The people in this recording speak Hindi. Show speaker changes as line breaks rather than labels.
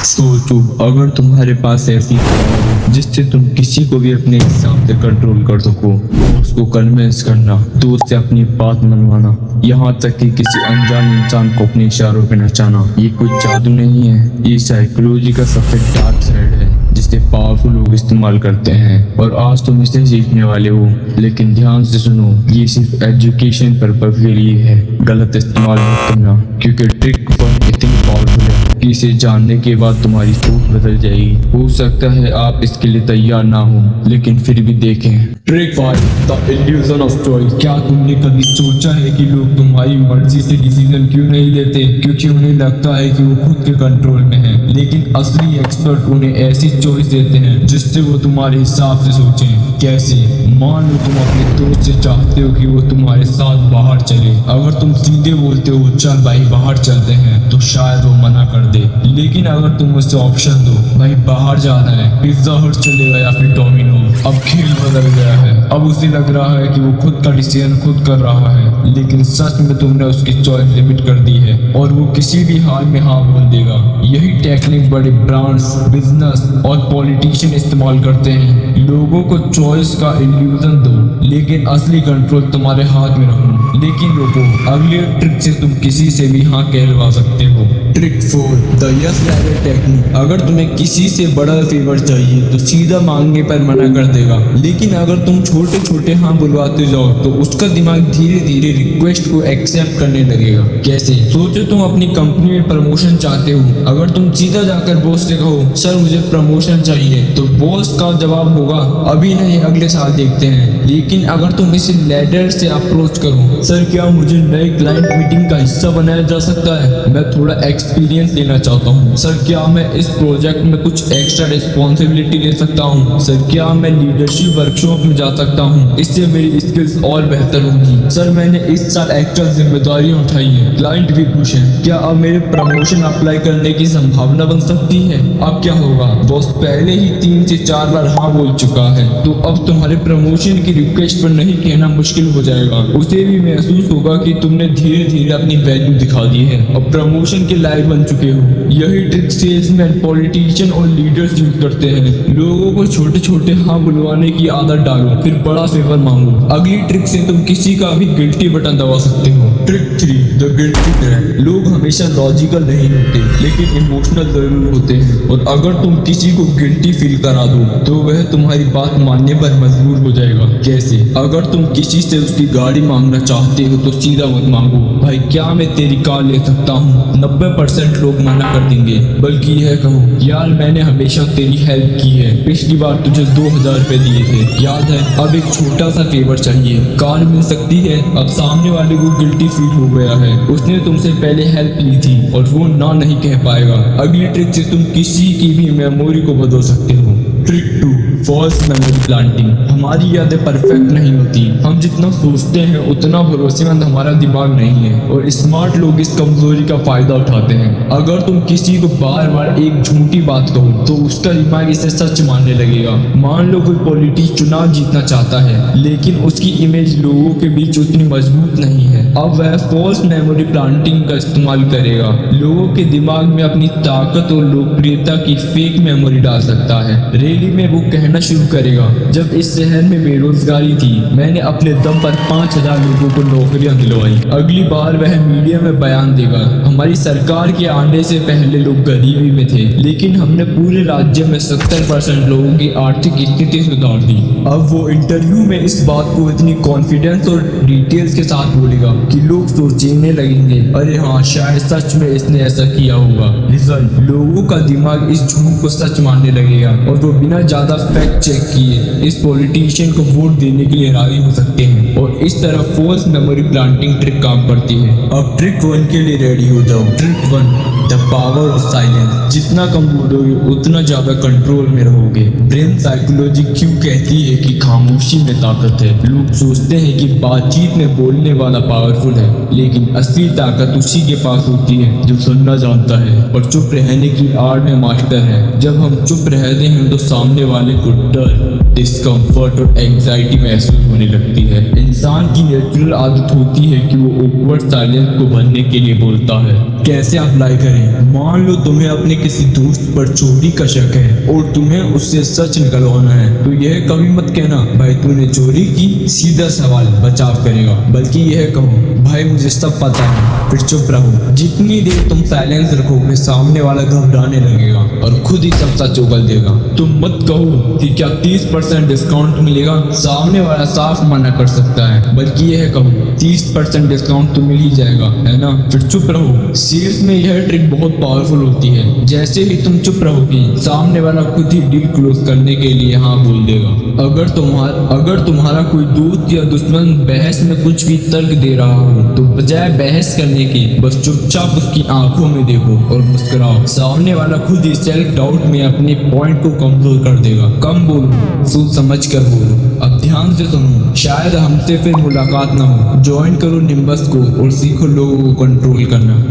सोचो, अगर तुम्हारे पास ऐसी power जिससे तुम किसी को भी अपने हिसाब से कंट्रोल कर सको, उसको कन्विंस करना, तो उससे अपनी बात मनवाना, यहाँ तक कि किसी अनजान इंसान को अपने इशारों पे नचाना, ये कोई जादू नहीं है, ये साइकोलॉजी का सबसे डार्क साइड है जिसे पावरफुल लोग इस्तेमाल करते हैं। और आज तुम इसे सीखने वाले हो, लेकिन ध्यान से सुनो, ये सिर्फ एजुकेशन पर्पज के लिए है, गलत इस्तेमाल मत करना, क्योंकि ट्रिक इतनी पावरफुल है कि इसे जानने के बाद तुम्हारी सोच बदल जाएगी। हो सकता है आप इसके लिए तैयार ना हो, लेकिन फिर भी देखें। Trick 5, the illusion of choice. क्या तुमने कभी सोचा है कि लोग तुम्हारी मर्जी से डिसीजन क्यों नहीं लेते? क्योंकि उन्हें लगता है कि वो खुद के कंट्रोल में है, लेकिन असली एक्सपर्ट उन्हें ऐसी चॉइस देते हैं जिससे वो तुम्हारे हिसाब से सोचें। कैसे? मान लो तुम अपने दोस्त से चाहते हो कि वो तुम्हारे साथ बाहर चले। अगर तुम सीधे बोलते हो चल भाई बाहर चलते हैं, तो शायद वो मना कर दे। लेकिन अगर तुम उससे ऑप्शन दो, भाई बाहर जाना है, पिज्जा हट चलेगा या फिर डोमिनोज, अब खेल बदल गया है। अब उसे लग रहा है कि वो खुद का डिसीजन खुद कर रहा है, लेकिन सच में तुमने उसकी चॉइस लिमिट कर दी है और वो किसी भी हाल में हाँ बोल देगा। यही टेक्निक बड़े ब्रांड्स, बिजनेस और पॉलिटिशियन इस्तेमाल करते हैं। लोगों को चॉइस का इल्यूजन दो, लेकिन असली कंट्रोल तुम्हारे हाथ में रखो। लेकिन रुको, अगले ट्रिक से तुम किसी से भी हाँ कहलवा सकते हो। Trick 4, the yes ladder technique. अगर तुम्हें किसी से बड़ा फेवर चाहिए तो सीधा मांगने पर मना कर देगा, लेकिन अगर तुम छोटे छोटे हाँ बुलवाते जाओ तो उसका दिमाग धीरे धीरे रिक्वेस्ट को एक्सेप्ट करने लगेगा। कैसे? सोचो तुम अपनी कंपनी में प्रमोशन चाहते हो। अगर तुम सीधा जाकर बॉस से कहो सर मुझे प्रमोशन चाहिए, तो बॉस का जवाब होगा अभी नहीं, अगले साल देखते हैं। लेकिन अगर तुम इसे लैडर से अप्रोच करो, सर क्या मुझे नए क्लाइंट मीटिंग का हिस्सा बनाया जा सकता है? मैं थोड़ा एक्सपीरियंस लेना चाहता हूँ। सर क्या मैं इस प्रोजेक्ट में कुछ एक्स्ट्रा रिस्पॉन्सिबिलिटी ले सकता हूँ? सर क्या मैं लीडरशिप वर्कशॉप में जा सकता हूँ? इससे मेरी स्किल्स और बेहतर होंगी। सर मैंने इस साल एक्स्ट्रा जिम्मेदारियां उठाई है, क्लाइंट भी खुश है। क्या अब मेरे प्रमोशन अप्लाई करने की संभावना बन सकती है? अब क्या होगा? बॉस पहले ही 3 से 4 बार हाँ बोल चुका है, तो अब तुम्हारे प्रमोशन की रिक्वेस्ट पर नहीं कहना मुश्किल हो जाएगा। उसे भी महसूस होगा कि तुमने धीरे धीरे अपनी वैल्यू दिखा दी है और प्रमोशन के लायक बन चुके हो। यही ट्रिक सेल्समैन, पॉलिटिशियन और लीडर्स यूज करते हैं। लोगों को छोटे छोटे हाँ बुलवाने की आदत डालो, फिर बड़ा फेवर मांगो। अगली ट्रिक से तुम किसी का भी गिल्टी बटन दबा सकते हो। Trick 3, the guilty trap. लोग हमेशा लॉजिकल नहीं होते, लेकिन इमोशनल जरूर होते हैं, और अगर तुम किसी को गिल्टी फील करा दो तो वह तुम्हारी बात मानने पर मजबूर हो जाएगा। कैसे? अगर तुम किसी से उसकी गाड़ी मांगना चाहते हो तो सीधा मत मांगो भाई क्या मैं तेरी कार ले सकता हूँ। 90% लोग मना कर देंगे, बल्कि यह कहो यार मैंने हमेशा तेरी हेल्प की है, पिछली बार तुझे 2000 रुपए दिए थे याद है, अब एक छोटा सा फेवर चाहिए, कार मिल सकती है। अब सामने वाले को गिल्टी फील हो गया है, उसने तुमसे पहले हेल्प ली थी और वो ना नहीं कह पाएगा। अगली ट्रिक से तुम किसी की भी मेमोरी को बदल सकते हो। Trick 2, false memory planting. हमारी यादें परफेक्ट नहीं होती, हम जितना सोचते हैं उतना भरोसेमंद हमारा दिमाग नहीं है, और स्मार्ट लोग इस कमजोरी का फायदा उठाते हैं। अगर तुम किसी को बार बार एक झूठी बात कहो तो उसका दिमाग इसे सच मानने लगेगा। मान लो कोई पॉलिटिशियन चुनाव जीतना चाहता है, लेकिन उसकी इमेज लोगों के बीच उतनी मजबूत नहीं है, अब वह फॉल्स मेमोरी प्लांटिंग का इस्तेमाल करेगा। लोगों के दिमाग में अपनी ताकत और लोकप्रियता की फेक मेमोरी डाल सकता है। रैली में वो कहना शुरू करेगा जब इस शहर में बेरोजगारी थी मैंने अपने दम पर 5000 लोगों को नौकरियां दिलवाई। अगली बार वह मीडिया में बयान देगा हमारी सरकार के आने से पहले लोग गरीबी में थे, लेकिन हमने पूरे राज्य में 70% लोगों की आर्थिक स्थिति सुधार दी। अब वो इंटरव्यू में इस बात को इतनी कॉन्फिडेंस और डिटेल्स के साथ बोलेगा कि लोग सोचने लगेंगे अरे हाँ शायद सच में इसने ऐसा किया होगा। रिजल्ट, लोगों का दिमाग इस झूठ को सच मानने लगेगा और वो बिना ज्यादा फैक्ट चेक किए इस पॉलिटिशियन को वोट देने के लिए राजी हो सकते हैं। और इस तरह फॉल्स मेमोरी प्लांटिंग ट्रिक काम करती है। अब ट्रिक 1 के लिए रेडी हो जाओ। Trick 1, the power of silence. जितना कम बोलोगे उतना ज्यादा कंट्रोल में रहोगे। ब्रेन साइकोलॉजी क्यों कहती है कि खामोशी में ताकत है। लोग सोचते हैं कि बातचीत में बोलने वाला पावरफुल है, लेकिन असली ताकत उसी के पास होती है जो सुनना जानता है और चुप रहने की आड़ में मास्टर है। जब हम चुप रहते हैं तो सामने वाले को डर, डिस्कम्फर्ट और एंजाइटी महसूस होने लगती है। इंसान की नेचुरल आदत होती है कि वो ऑकवर्ड साइलेंस को भरने के लिए बोलता है। कैसे अप्लाई करें? मान लो तुम्हें अपने किसी दोस्त पर चोरी का शक है और तुम्हें उससे सच निकलवाना है, तो यह कभी मत कहना भाई तूने चोरी की, सीधा सवाल बचाव करेगा, बल्कि यह कहो भाई मुझे सब पता है, फिर चुप रहो। जितनी देर तुम साइलेंस रखोगे सामने वाला घबराने लगेगा और खुद ही सब सच उगल देगा। तुम मत कहो कि क्या 30% डिस्काउंट मिलेगा, सामने वाला साफ मना कर सकता है, बल्कि यह कहो 30% डिस्काउंट तो मिल ही जाएगा, है ना, फिर चुप रहो। सेल्स में यह ट्रिक बहुत पावरफुल होती है। जैसे ही तुम चुप रहोगी सामने वाला खुद ही डील क्लोज करने के लिए हाँ बोल देगा। अगर तुम्हारा कोई दोस्त या दुश्मन बहस में कुछ भी तर्क दे रहा हो तो बजाय बहस करने की बस चुपचाप उसकी आंखों में देखो और मुस्कुराओ। सामने वाला खुद ही सेल्फ डाउट में अपने पॉइंट को कमजोर कर देगा। कम बोलो, सोच समझ कर बोलो। अब ध्यान से सुनो, शायद हमसे फिर मुलाकात ना हो। ज्वाइन करो निम्बस को और सीखो लोगों को कंट्रोल करना।